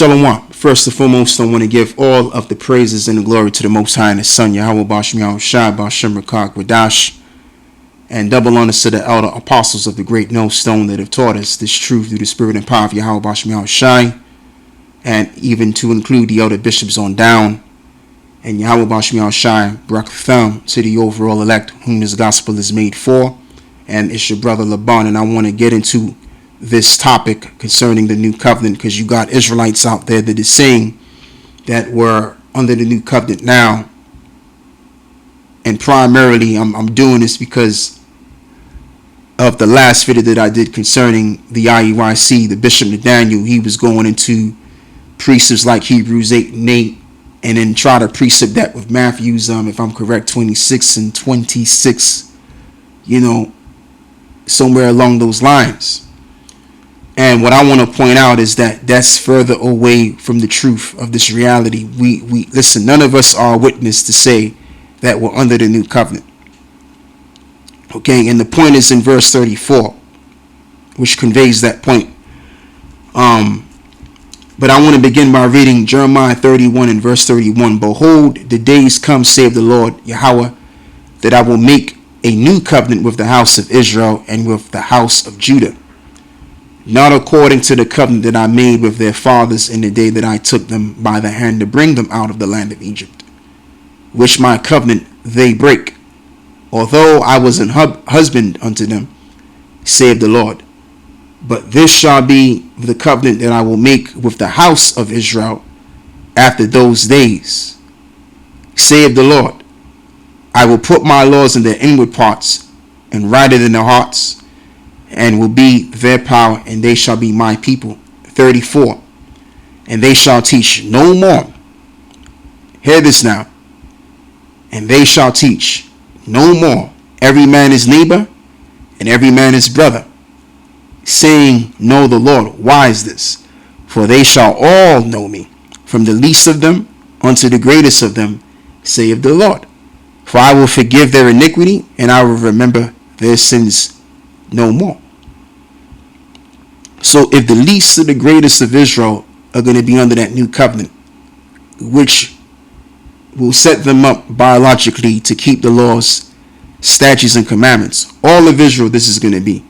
Shalom. First and foremost, I want to give all of the praises and the glory to the Most High and His Son, Yahweh Bashem Yahushua Bashem Rakak Radash, and double honors to the elder apostles of the great millstone that have taught us this truth through the spirit and power of Yahweh Bashem Yahushua, and even to include the elder bishops on down, and Yahweh Bashem Yahushua Barak Thumb to the overall elect whom this gospel is made for. And it's your brother Laban, and I want to get into this topic concerning the new covenant, because you got Israelites out there that is saying that we're under the new covenant now. And primarily I'm doing this because of the last video that I did concerning the IUIC, the Bishop Nathaniel. He was going into precepts like Hebrews 8 and 8, and then try to precept that with Matthew's, if I'm correct, 26 and 26, somewhere along those lines. And what I want to point out is that that's further away from the truth of this reality. We listen, none of us are a witness to say that we're under the new covenant. Okay, and the point is in verse 34, which conveys that point. But I want to begin by reading Jeremiah 31 and verse 31. Behold, the days come, saith the Lord Yahweh, that I will make a new covenant with the house of Israel and with the house of Judah, not according to the covenant that I made with their fathers in the day that I took them by the hand to bring them out of the land of Egypt, which my covenant they break, although I was an husband unto them, saith the Lord. But this shall be the covenant that I will make with the house of Israel after those days, saith the Lord. I will put my laws in their inward parts and write it in their hearts, and will be their power, and they shall be my people. 34. And they shall teach no more. Hear this now. And they shall teach no more every man his neighbor and every man his brother, saying, Know the Lord. Why is this? For they shall all know me, from the least of them unto the greatest of them, saith the Lord. For I will forgive their iniquity, and I will remember their sins no more. So if the least of the greatest of Israel are going to be under that new covenant, which will set them up biologically to keep the laws, statutes, and commandments, all of Israel, this is going to be.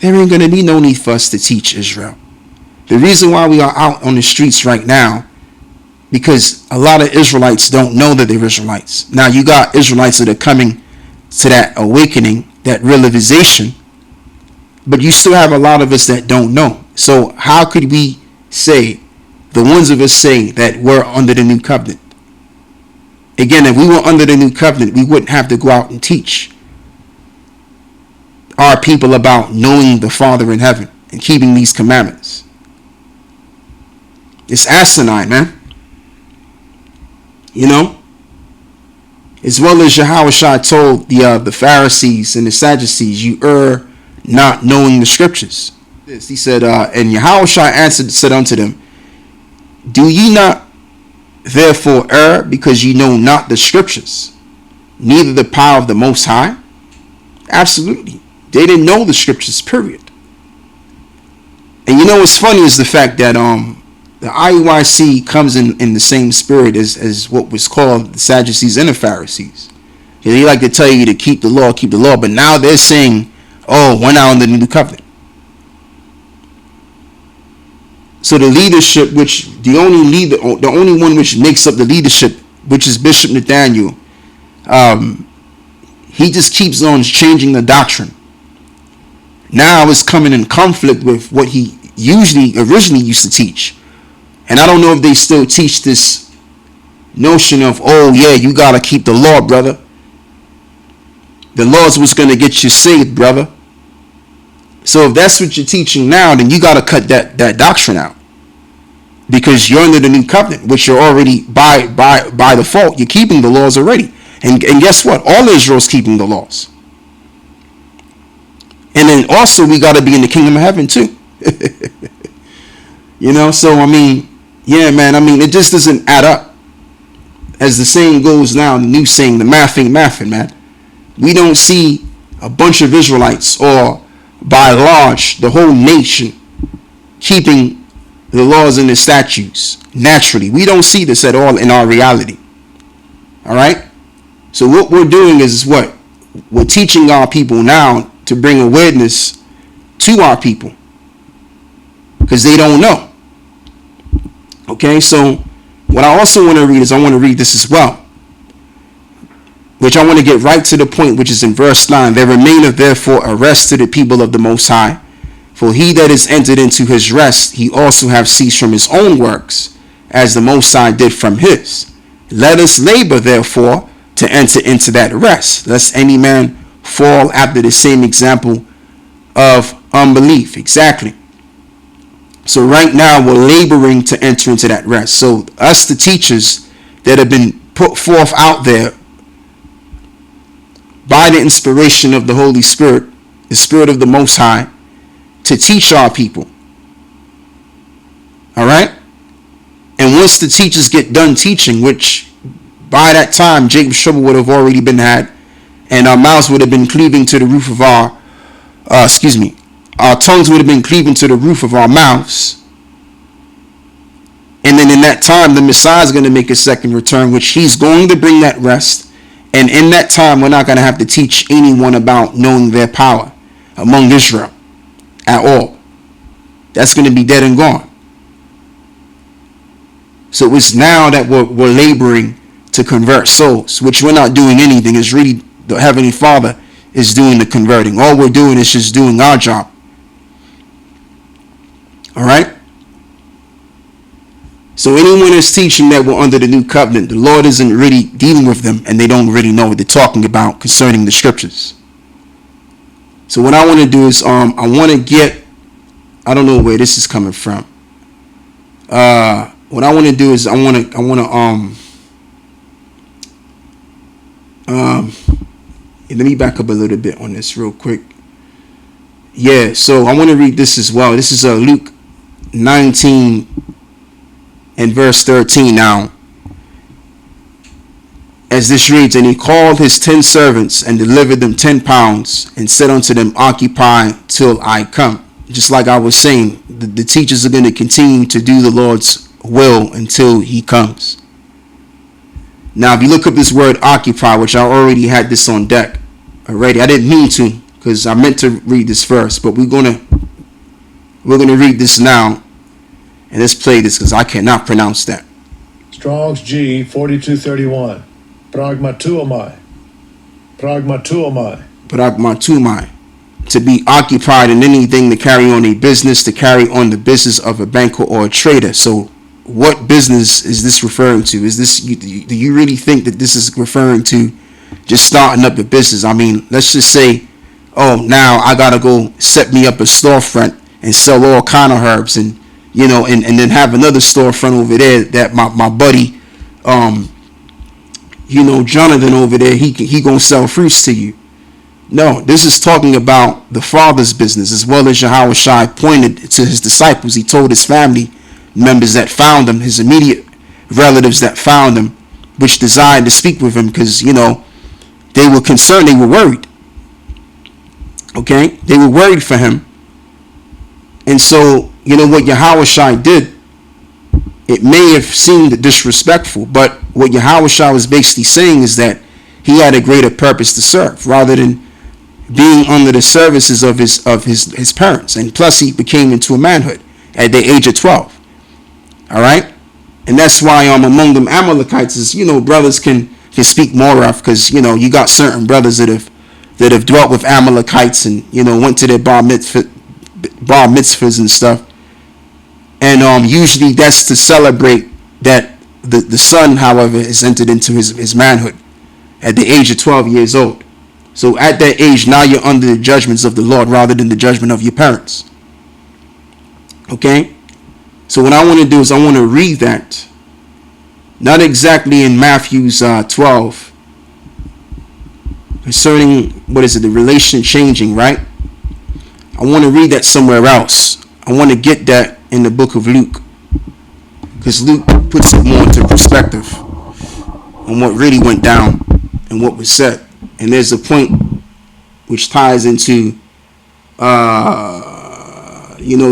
There ain't going to be no need for us to teach Israel. The reason why we are out on the streets right now, because a lot of Israelites don't know that they're Israelites. Now you got Israelites that are coming to that awakening, that realization, but you still have a lot of us that don't know. So how could we say, the ones of us say that we're under the new covenant? Again, if we were under the new covenant, we wouldn't have to go out and teach our people about knowing the Father in heaven and keeping these commandments. It's asinine, man. As well as Yahushua told the Pharisees and the Sadducees, you err not knowing the scriptures. He said, and Yahushua answered, said unto them, do ye not therefore err, because ye know not the scriptures, neither the power of the Most High? Absolutely. They didn't know the scriptures, period. And what's funny is the fact that the IUIC comes in the same spirit as what was called the Sadducees and the Pharisees. They like to tell you to keep the law, but now they're saying, oh, we're now under the new covenant. So the leadership, which the only one which makes up the leadership, which is Bishop Nathaniel, he just keeps on changing the doctrine. Now it's coming in conflict with what he originally used to teach. And I don't know if they still teach this notion of, oh yeah, you got to keep the law, brother. The law is what's going to get you saved, brother. So if that's what you're teaching now, then you got to cut that doctrine out, because you're under the new covenant, which you're already by default. You're keeping the laws already, and guess what? All Israel's keeping the laws. And then also we got to be in the kingdom of heaven too. So yeah, man. It just doesn't add up. As the saying goes now, the new saying, the math ain't mathing, man. We don't see a bunch of Israelites, or by large the whole nation, keeping the laws and the statutes naturally. We don't see this at all in our reality. All right. So what we're doing is what? We're teaching our people now to bring awareness to our people because they don't know. Okay, so what I also want to read is I want to read this as well, which I want to get right to the point, which is in verse 9. There remaineth therefore a rest to the people of the Most High, for he that is entered into his rest, he also have ceased from his own works, as the Most High did from his. Let us labor therefore to enter into that rest, lest any man fall after the same example of unbelief. Exactly. So right now we're laboring to enter into that rest. So us, the teachers that have been put forth out there by the inspiration of the Holy Spirit, the Spirit of the Most High, to teach our people. All right. And once the teachers get done teaching, which by that time Jacob's trouble would have already been had, and our mouths would have been cleaving to the roof of our tongues would have been cleaving to the roof of our mouths. And then in that time, the Messiah is going to make a second return, which he's going to bring that rest. And in that time, we're not going to have to teach anyone about knowing their power among Israel at all. That's going to be dead and gone. So it's now that we're laboring to convert souls, which we're not doing anything. It's really the Heavenly Father is doing the converting. All we're doing is just doing our job. All right. So anyone that's teaching that we're under the new covenant, the Lord isn't really dealing with them, and they don't really know what they're talking about concerning the scriptures. So what I want to do is I want to get, I don't know where this is coming from. What I want to do is I want to let me back up a little bit on this real quick. Yeah, so I want to read this as well. This is Luke 19 and verse 13 now. As this reads, and he called his 10 servants and delivered them 10 pounds and said unto them, occupy till I come. Just like I was saying, the teachers are going to continue to do the Lord's will until he comes. Now, if you look up this word occupy, which I already had this on deck already, I didn't mean to because I meant to read this first, but we're gonna read this now, and let's play this because I cannot pronounce that. Strong's G 4231. Pragmatuomai. Pragmatuomai. Pragmatumai. To be occupied in anything, to carry on a business, to carry on the business of a banker or a trader. So what business is this referring to? Is this, do you really think that this is referring to just starting up a business? I mean, let's just say, oh, now I gotta go set me up a storefront and sell all kind of herbs, and you know, and then have another storefront over there that my buddy, Jonathan over there, he gonna sell fruits to you. No, this is talking about the Father's business, as well as Yahushua pointed to his disciples. He told his family members that found him, his immediate relatives that found him, which desired to speak with him, because they were concerned, they were worried. Okay, they were worried for him, and so what Yahushua did, it may have seemed disrespectful, but what Yahushua was basically saying is that he had a greater purpose to serve, rather than being under the services of his parents. And plus, he became into a manhood at the age of 12. All right, and that's why among them Amalekites is brothers can speak more of, because you got certain brothers that have dwelt with Amalekites and went to their bar mitzvahs and stuff, and usually that's to celebrate that the son, however, is entered into his manhood at the age of 12 years old. So at that age, now you're under the judgments of the Lord rather than the judgment of your parents. Okay? So what I want to do is I want to read that. Not exactly in Matthew's 12. Concerning, the relation changing, right? I want to read that somewhere else. I want to get that in the book of Luke. Because Luke puts it more into perspective on what really went down and what was said. And there's a point which ties into,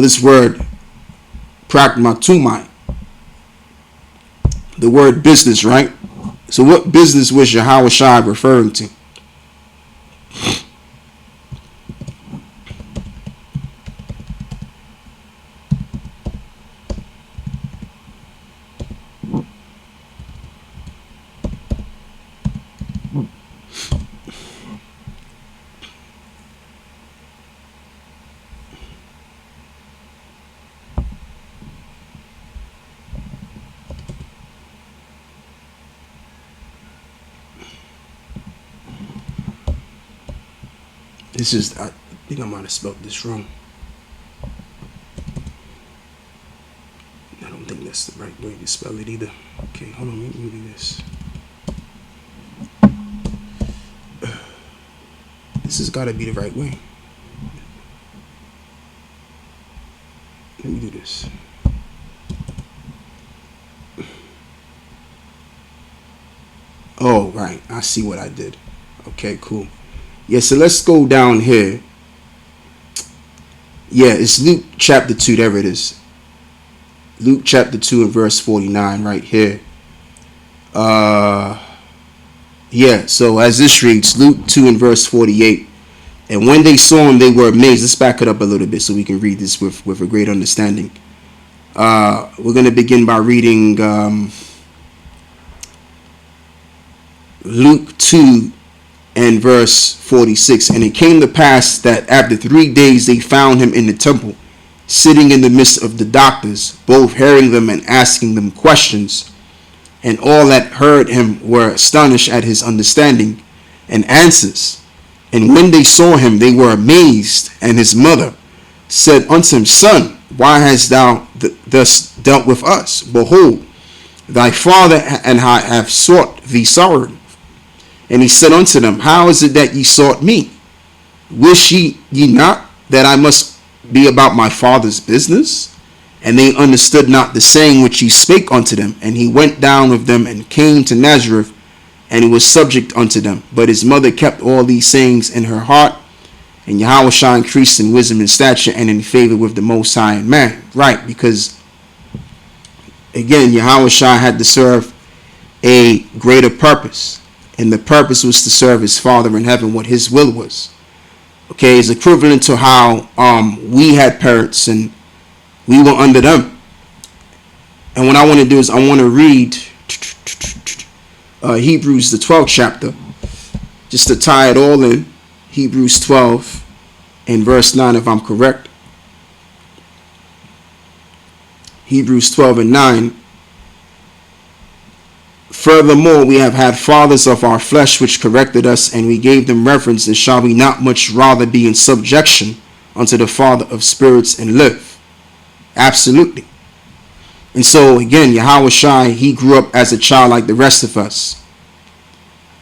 this word pragmatumai. The word business, right? So what business was Yahweh Shai referring to? This is, I think I might have spelled this wrong. I don't think that's the right way to spell it either. Okay, hold on, let me do this. This has got to be the right way. Let me do this. Oh, right. I see what I did. Okay, cool. Yeah, so let's go down here. Yeah, it's Luke chapter 2. There it is. Luke chapter 2 and verse 49 right here. Yeah, so as this reads, Luke 2 and verse 48. And when they saw him, they were amazed. Let's back it up a little bit so we can read this with a great understanding. We're going to begin by reading Luke 2 and verse 46. And it came to pass that after 3 days they found him in the temple, sitting in the midst of the doctors, both hearing them and asking them questions. And all that heard him were astonished at his understanding and answers. And when they saw him, they were amazed. And his mother said unto him, Son, why hast thou thus dealt with us? Behold, thy father and I have sought thee sorrowing. And he said unto them, How is it that ye sought me? Wish ye not that I must be about my father's business? And they understood not the saying which he spake unto them. And he went down with them and came to Nazareth, and he was subject unto them. But his mother kept all these sayings in her heart. And Yahweh Shai increased in wisdom and stature and in favor with the Most High and man. Right, because again, Yahweh Shai had to serve a greater purpose. And the purpose was to serve his Father in heaven, what his will was. Okay, it's equivalent to how we had parents and we were under them. And what I want to do is I want to read Hebrews, the 12th chapter, just to tie it all in. Hebrews 12 and verse 9, if I'm correct. Hebrews 12 and 9. Furthermore, we have had fathers of our flesh which corrected us, and we gave them reverence, and shall we not much rather be in subjection unto the Father of spirits and live? Absolutely. And so again, Yahweh Shai, he grew up as a child like the rest of us.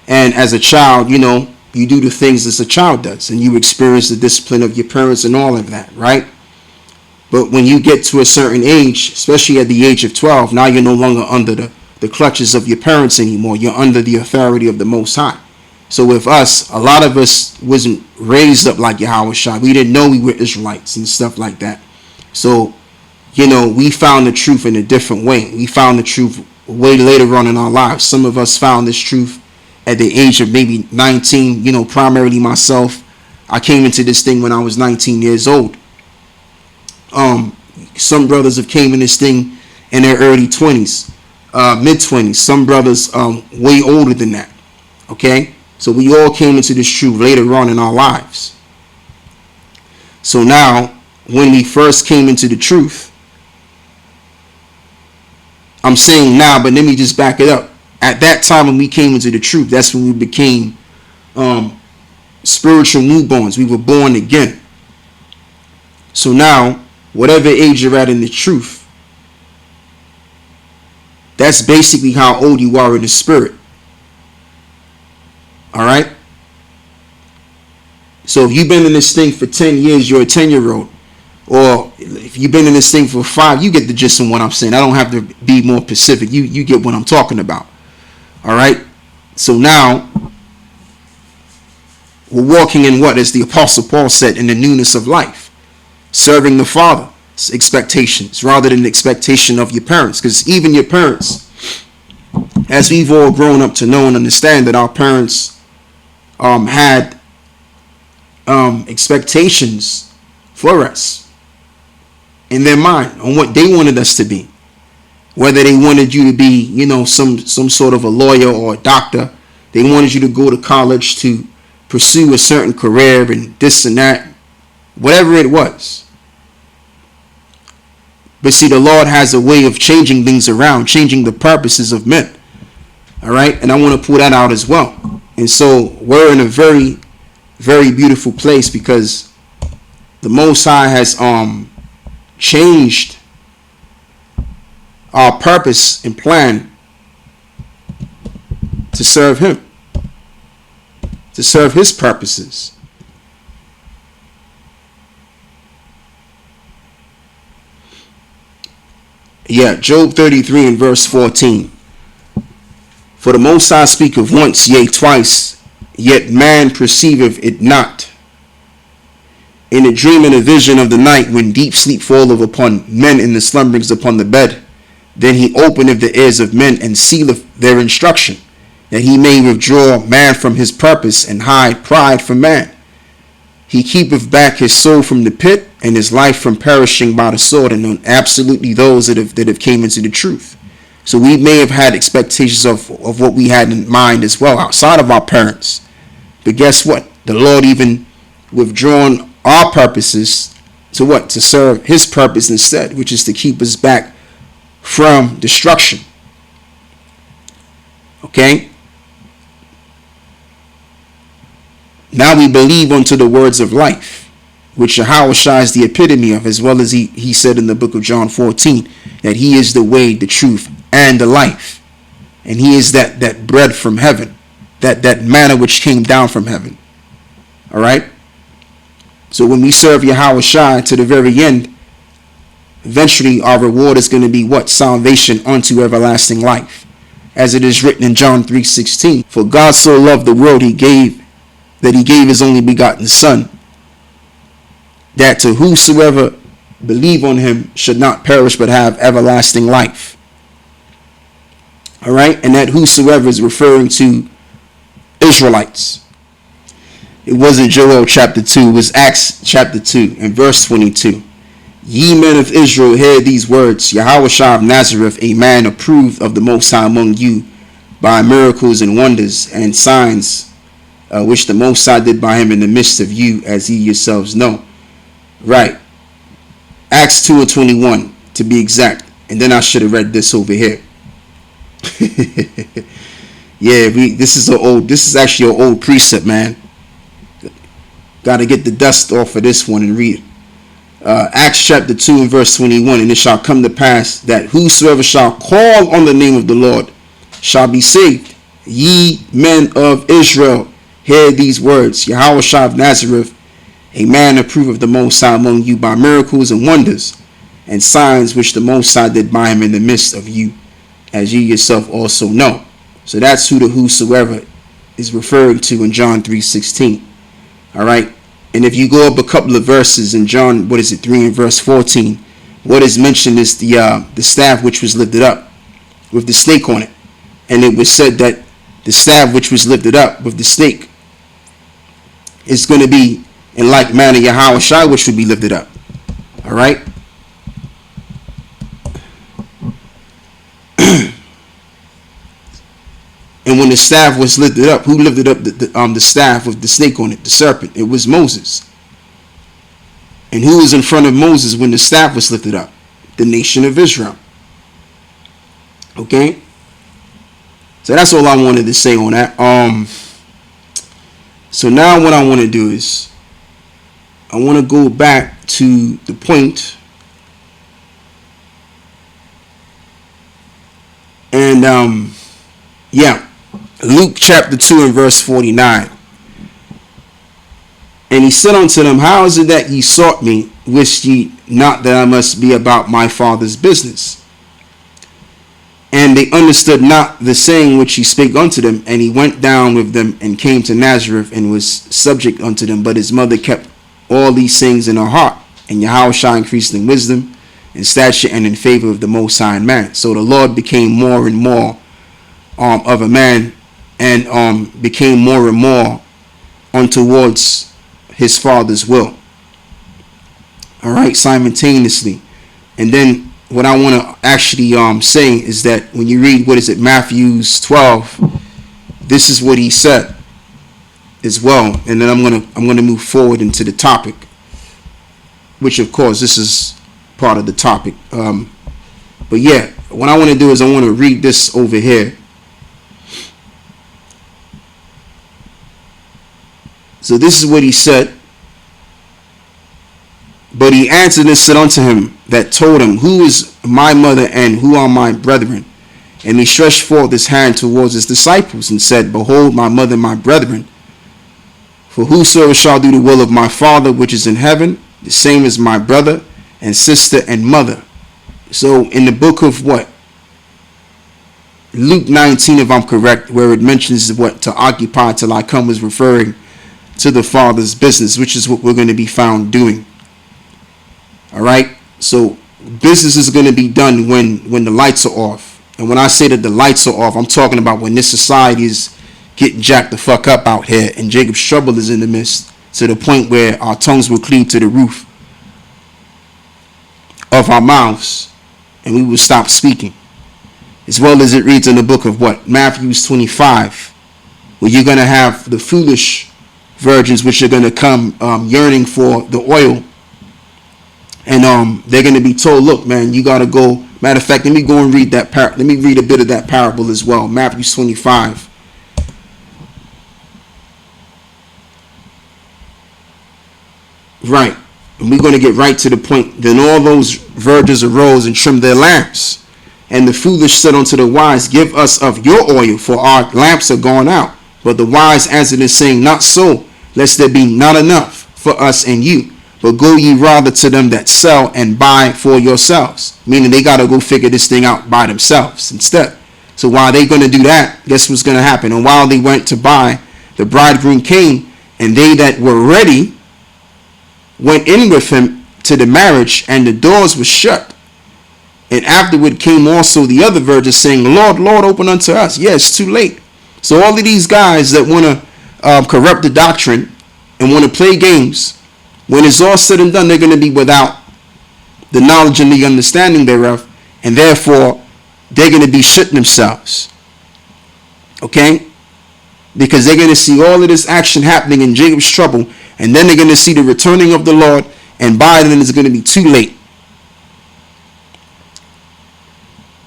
And as a child, you know, you do the things as a child does, and you experience the discipline of your parents and all of that, right? But when you get to a certain age, especially at the age of 12, now you're no longer under the clutches of your parents anymore. You're under the authority of the Most High. So with us, a lot of us wasn't raised up like Yahweh Shai. We didn't know we were Israelites and stuff like that. So, you know, we found the truth in a different way. We found the truth way later on in our lives. Some of us found this truth at the age of maybe 19, you know, primarily myself. I came into this thing when I was 19 years old. Some brothers have came in this thing in their early 20s, mid-20s. Some brothers way older than that. Okay? So we all came into this truth later on in our lives. So now, when we first came into the truth, I'm saying now, but let me just back it up. At that time when we came into the truth, that's when we became spiritual newborns. We were born again. So now, whatever age you're at in the truth, that's basically how old you are in the spirit. Alright? So if you've been in this thing for 10 years, you're a 10-year-old. Or if you've been in this thing for 5, you get the gist of what I'm saying. I don't have to be more specific. You get what I'm talking about. Alright? So now, we're walking in what? As the Apostle Paul said, in the newness of life. Serving the Father. expectations rather than the expectation of your parents. Because even your parents, as we've all grown up to know and understand, that our parents had expectations for us in their mind on what they wanted us to be. Whether they wanted you to be, you know, some sort of a lawyer or a doctor, they wanted you to go to college to pursue a certain career and this and that, whatever it was. But see, the Lord has a way of changing things around, changing the purposes of men. All right, and I want to pull that out as well. And so we're in a very, very beautiful place because the Most High has changed our purpose and plan to serve Him, to serve His purposes. Yeah, Job 33 and verse 14. For the Most High speaketh once, yea, twice, yet man perceiveth it not. In a dream and a vision of the night, when deep sleep falleth upon men in the slumberings upon the bed, then he openeth the ears of men and sealeth their instruction, that he may withdraw man from his purpose and hide pride from man. He keepeth back his soul from the pit and his life from perishing by the sword, and on absolutely those that have came into the truth. So we may have had expectations of what we had in mind as well outside of our parents. But guess what? The Lord even withdrawn our purposes to what? To serve His purpose instead, which is to keep us back from destruction. Okay? Now we believe unto the words of life, which Yahushua is the epitome of, as well as he said in the book of John 14, that He is the way, the truth, and the life. And He is that bread from heaven, that manna which came down from heaven. All right? So when we serve Yahushua to the very end, eventually our reward is going to be what? Salvation unto everlasting life. As it is written in John 3:16, for God so loved the world that he gave His only begotten Son, that to whosoever believe on Him should not perish but have everlasting life. All right? And that whosoever is referring to Israelites. It wasn't Joel chapter 2, it was Acts chapter 2 and verse 22. Ye men of Israel, hear these words. Yahushua of Nazareth, a man approved of the Most High among you by miracles and wonders and signs, which the Most High did by Him in the midst of you, as ye yourselves know. Right. Acts 2 and 21, to be exact. And then I should have read this over here. Yeah, this is actually an old precept, man. Got to get the dust off of this one and read it. Acts chapter 2 and verse 21. And it shall come to pass that whosoever shall call on the name of the Lord shall be saved. Ye men of Israel, hear these words. Yahushua of Nazareth, a man approved of the Most High among you by miracles and wonders and signs which the Most High did by Him in the midst of you, as ye yourself also know. So that's who the whosoever is referring to in John 3:16. All right. And if you go up a couple of verses in John, 3 and verse 14, what is mentioned is the staff which was lifted up with the snake on it. And it was said that the staff which was lifted up with the snake is going to be in like manner Yahushua which would be lifted up. All right. And when the staff was lifted up, who lifted up the staff with the snake on it, the serpent? It was Moses. And who was in front of Moses when the staff was lifted up? The nation of Israel. Okay? So that's all I wanted to say on that. So now what I want to do is I want to go back to the point. And yeah. Luke chapter 2 and verse 49. And he said unto them, how is it that ye sought me? Wist ye not that I must be about my Father's business? And they understood not the saying which he spake unto them. And he went down with them and came to Nazareth and was subject unto them. But his mother kept all these things in her heart. and Yahushua increased in wisdom, in stature, and in favor of the Most High and man. So the Lord became more and more of a man, and became more and more towards his Father's will. All right, simultaneously. And then what I want to actually say is that when you read, Matthew's 12, this is what he said as well. And then I'm gonna move forward into the topic, which of course this is part of the topic. But yeah, what I want to do is I want to read this over here. So this is what he said. But he answered and said unto him that told him, Who is my mother and who are my brethren? And he stretched forth his hand towards his disciples and said, Behold, my mother and my brethren. For whosoever shall do the will of my Father which is in heaven, the same is my brother and sister and mother. So in the book of Luke 19, if I'm correct, where it mentions to occupy till I come, is referring to the Father's business, which is what we're going to be found doing. All right, so business is going to be done when the lights are off. And when I say that the lights are off, I'm talking about when this society is getting jacked the fuck up out here and Jacob's trouble is in the midst, to the point where our tongues will cleave to the roof of our mouths and we will stop speaking. As well as it reads in the book of Matthew's 25, where you're going to have the foolish virgins which are going to come yearning for the oil. And they're going to be told, look, man, you got to go. Matter of fact, let me go and read that. Let me read a bit of that parable as well. Matthew 25. Right. And we're going to get right to the point. Then all those virgins arose and trimmed their lamps. And the foolish said unto the wise, Give us of your oil, for our lamps are gone out. But the wise answered and saying, Not so, lest there be not enough for us and you. But go ye rather to them that sell and buy for yourselves. Meaning they got to go figure this thing out by themselves instead. So while they going to do that, guess what's going to happen? And while they went to buy, the bridegroom came, and they that were ready went in with him to the marriage, and the doors were shut. And afterward came also the other virgins, saying, Lord, Lord, open unto us. Yeah, it's too late. So all of these guys that want to corrupt the doctrine and want to play games, when it's all said and done, they're going to be without the knowledge and the understanding thereof, and therefore they're going to be shitting themselves. Okay? Because they're going to see all of this action happening in Jacob's trouble, and then they're going to see the returning of the Lord, and by then it's going to be too late.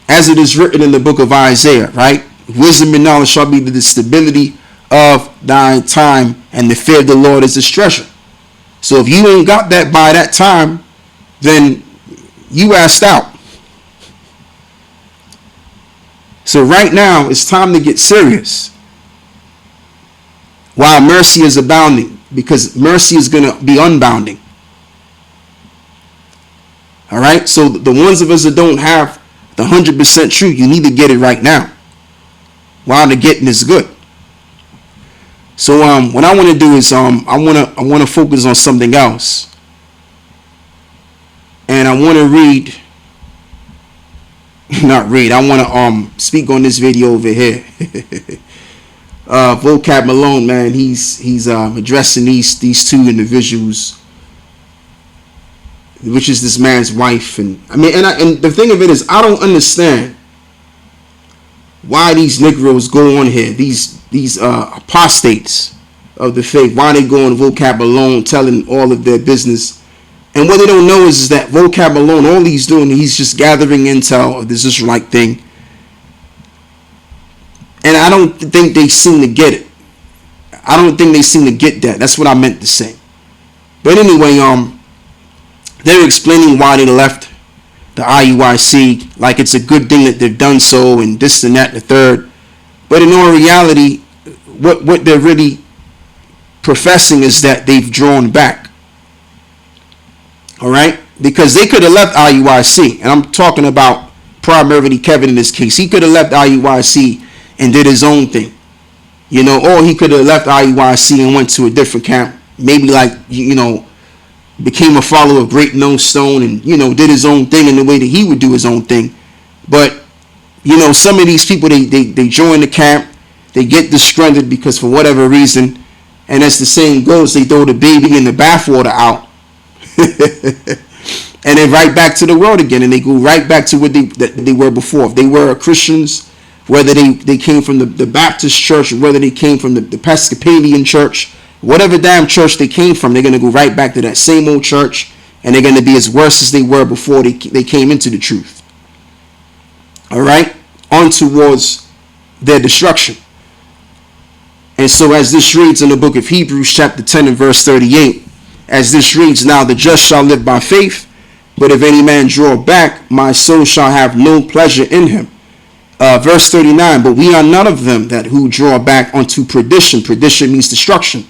As it is written in the book of Isaiah, right? Wisdom and knowledge shall be the stability of thy time, and the fear of the Lord is his treasure. So if you ain't got that by that time, then you asked out. So right now, it's time to get serious. While mercy is abounding, because mercy is going to be unbounding. All right? So the ones of us that don't have the 100% truth, you need to get it right now, while the getting is good. So what I want to do is I want to focus on something else, and I want to I want to speak on this video over here. Vocab Malone, man, he's addressing these two individuals, which is this man's wife, and and the thing of it is, I don't understand why these Negroes go on here, these apostates of the faith, why they go on Vocab Malone telling all of their business. And what they don't know is that Vocab Malone, all he's doing, he's just gathering intel of this Israelite thing. And I don't think they seem to get it. I don't think they seem to get that. That's what I meant to say. But anyway, they're explaining why they left the IUIC, like it's a good thing that they've done so, and this and that and the third. But in all reality, what they're really professing is that they've drawn back. All right? Because they could have left IUIC, and I'm talking about primarily Kevin in this case. He could have left IUIC and did his own thing. Or he could have left IUIC and went to a different camp. Maybe like, became a follower of Great No Stone, and did his own thing in the way that he would do his own thing. But some of these people, they join the camp, they get disgruntled because for whatever reason, and as the saying goes, they throw the baby in the bathwater out. And then right back to the world again, and they go right back to what they were before. If they were Christians, whether they came from the Baptist church, or whether they came from the Episcopalian church, whatever damn church they came from, they're going to go right back to that same old church, and they're going to be as worse as they were before they came into the truth. All right? On towards their destruction. And so as this reads in the book of Hebrews chapter 10 and verse 38, as this reads, now the just shall live by faith, but if any man draw back, my soul shall have no pleasure in him. Verse 39, but we are none of them that who draw back unto perdition. Perdition means destruction.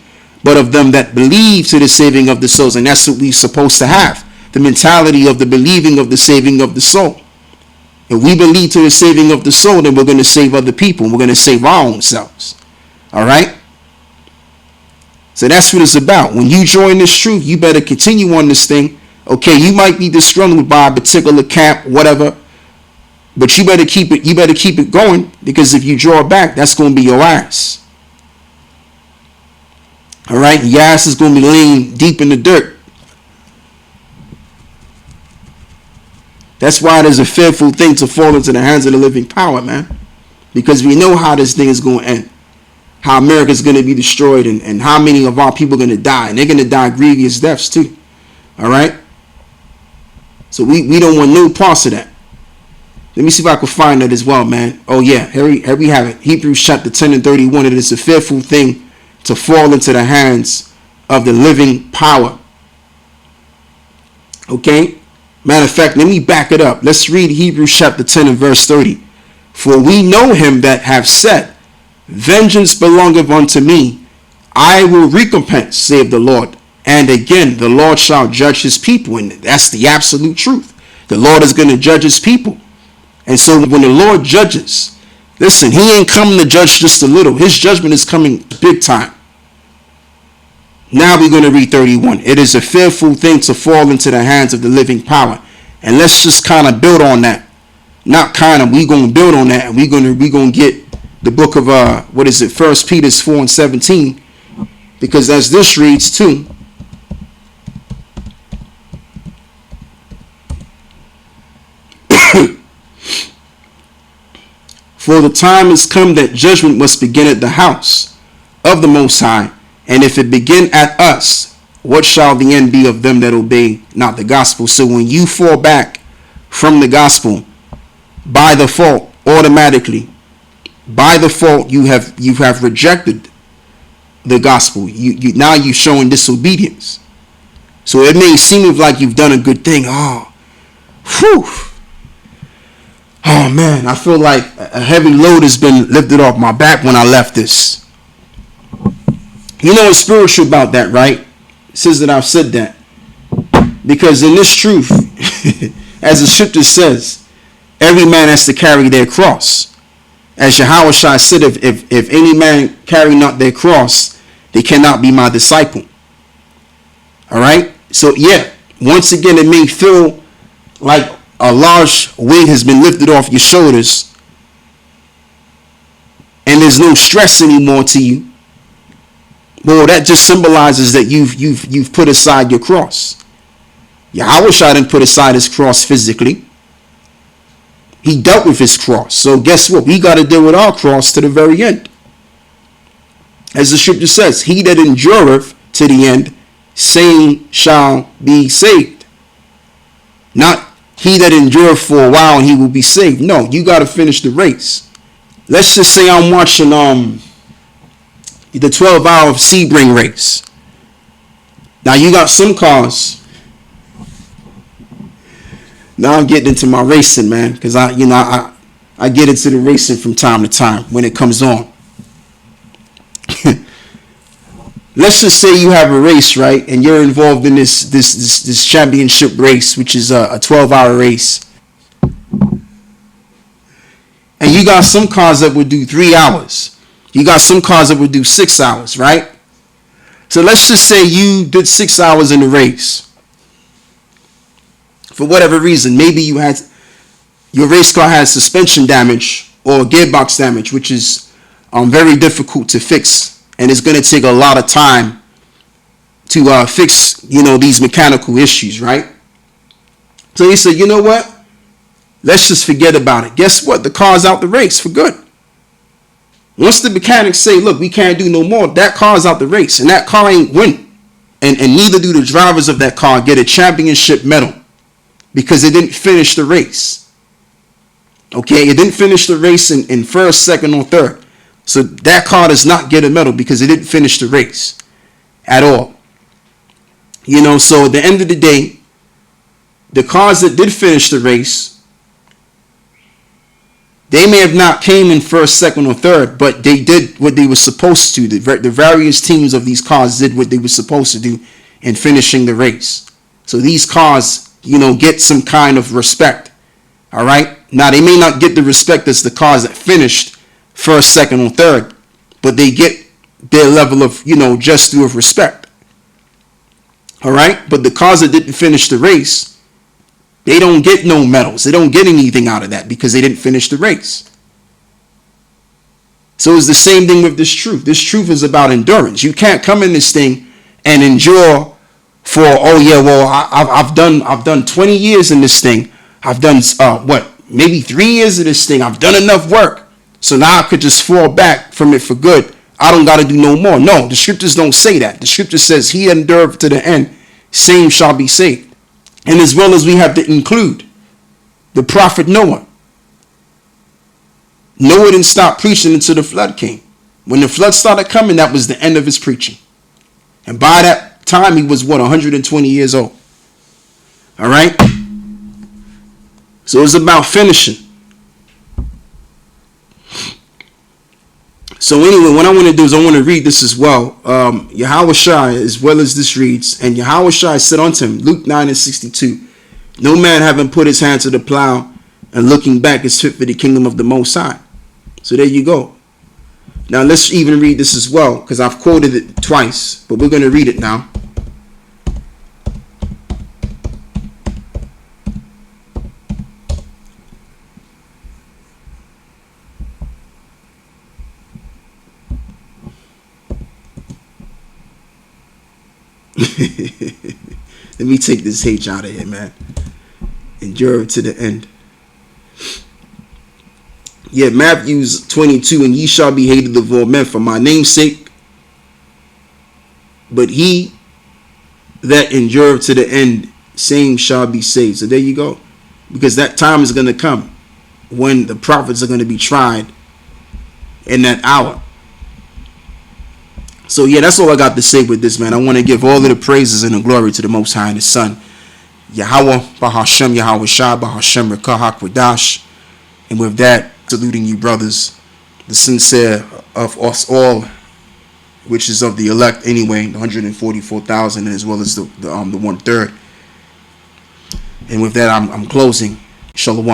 But of them that believe to the saving of the souls. And that's what we're supposed to have. The mentality of the believing of the saving of the soul. If we believe to the saving of the soul, then we're going to save other people. And we're going to save our own selves. All right? So that's what it's about. When you join this truth, you better continue on this thing. Okay, you might be disgruntled by a particular camp, whatever. But you better keep it going, because if you draw back, that's going to be your ass. All right, your ass is going to be laying deep in the dirt. That's why it is a fearful thing to fall into the hands of the living power, man. Because we know how this thing is going to end. How America is going to be destroyed, and how many of our people are going to die. And they're going to die grievous deaths too. All right? So we don't want no parts of that. Let me see if I can find that as well, man. Oh yeah, here we have it. Hebrews chapter 10 and 31. It is a fearful thing to fall into the hands of the living power. Okay? Matter of fact, let me back it up. Let's read Hebrews chapter 10 and verse 30. For we know him that have said, vengeance belongeth unto me, I will recompense, saith the Lord. And again, the Lord shall judge his people. And that's the absolute truth. The Lord is going to judge his people. And so when the Lord judges, listen, he ain't coming to judge just a little. His judgment is coming big time. Now we're going to read 31. It is a fearful thing to fall into the hands of the living power. And let's just kind of build on that. Not kind of, we're going to build on that. And we're going to get the book of, 1 Peter 4 and 17. Because as this reads too, for the time is come that judgment must begin at the house of the Most High. And if it begin at us, what shall the end be of them that obey not the gospel? So when you fall back from the gospel, by default, automatically, by default, you have rejected the gospel. Now you're showing disobedience. So it may seem like you've done a good thing. Oh, whew. Oh man, I feel like a heavy load has been lifted off my back when I left this. You know what's spiritual about that, right? It says that I've said that. Because in this truth, as the scripture says, every man has to carry their cross. As Yahushua said, if any man carry not their cross, they cannot be my disciple. All right? So yeah, once again, it may feel like a large weight has been lifted off your shoulders, and there's no stress anymore to you. Well, that just symbolizes that you've put aside your cross. Yahushua didn't put aside his cross physically. He dealt with his cross. So guess what? We got to deal with our cross to the very end. As the scripture says, he that endureth to the end, same shall be saved. Not he that endureth for a while and he will be saved. No, you got to finish the race. Let's just say I'm watching the 12-hour Sebring race. Now you got some cars. Now I'm getting into my racing, man, because I get into the racing from time to time when it comes on. Let's just say you have a race, right, and you're involved in this championship race, which is a 12-hour race. And you got some cars that would do 3 hours. You got some cars that would do 6 hours, right? So let's just say you did 6 hours in the race. for whatever reason, maybe your race car has suspension damage or gearbox damage, which is very difficult to fix, and it's going to take a lot of time to fix, these mechanical issues, right? So he said, you know what? Let's just forget about it. Guess what? The car's out the race for good. Once the mechanics say, look, we can't do no more, that car's out the race, and that car ain't winning. And neither do the drivers of that car get a championship medal because it didn't finish the race. Okay, it didn't finish the race in first, second, or third. So that car does not get a medal because it didn't finish the race at all. So at the end of the day, the cars that did finish the race, they may have not came in first, second, or third, but they did what they were supposed to. The various teams of these cars did what they were supposed to do in finishing the race. So these cars, get some kind of respect. All right. Now, they may not get the respect as the cars that finished first, second, or third, but they get their level of, just due of respect. All right. But the cars that didn't finish the race, they don't get no medals. They don't get anything out of that because they didn't finish the race. So it's the same thing with this truth. This truth is about endurance. You can't come in this thing and endure for, I've done 20 years in this thing. I've done maybe 3 years of this thing. I've done enough work. So now I could just fall back from it for good. I don't got to do no more. No, the scriptures don't say that. The scripture says he endured to the end, same shall be saved. And as well as we have to include the prophet Noah. Noah didn't stop preaching until the flood came. When the flood started coming, that was the end of his preaching. And by that time, he was 120 years old. All right? So it's about finishing. So anyway, what I want to do is I want to read this as well. Yahweh Shai, as well as this reads, and Yahweh Shai said unto him, Luke 9:62, no man having put his hand to the plow and looking back is fit for the kingdom of the Most High. So there you go. Now let's even read this as well, because I've quoted it twice, but we're going to read it now. Let me take this H out of here, man. Endure to the end. Yeah, Matthew 22, and ye shall be hated of all men for my name's sake, but he that endure to the end, same shall be saved. So there you go. Because that time is going to come when the prophets are going to be tried in that hour. So yeah, that's all I got to say with this, man. I want to give all of the praises and the glory to the Most High and His Son, Yahweh, Bahashem, Yahweh Shah, Bahashem, Rekah HaKwadash. And with that, saluting you, brothers, the sincere of us all, which is of the elect anyway, the 144,000, as well as the 1/3. And with that, I'm closing. Shalom.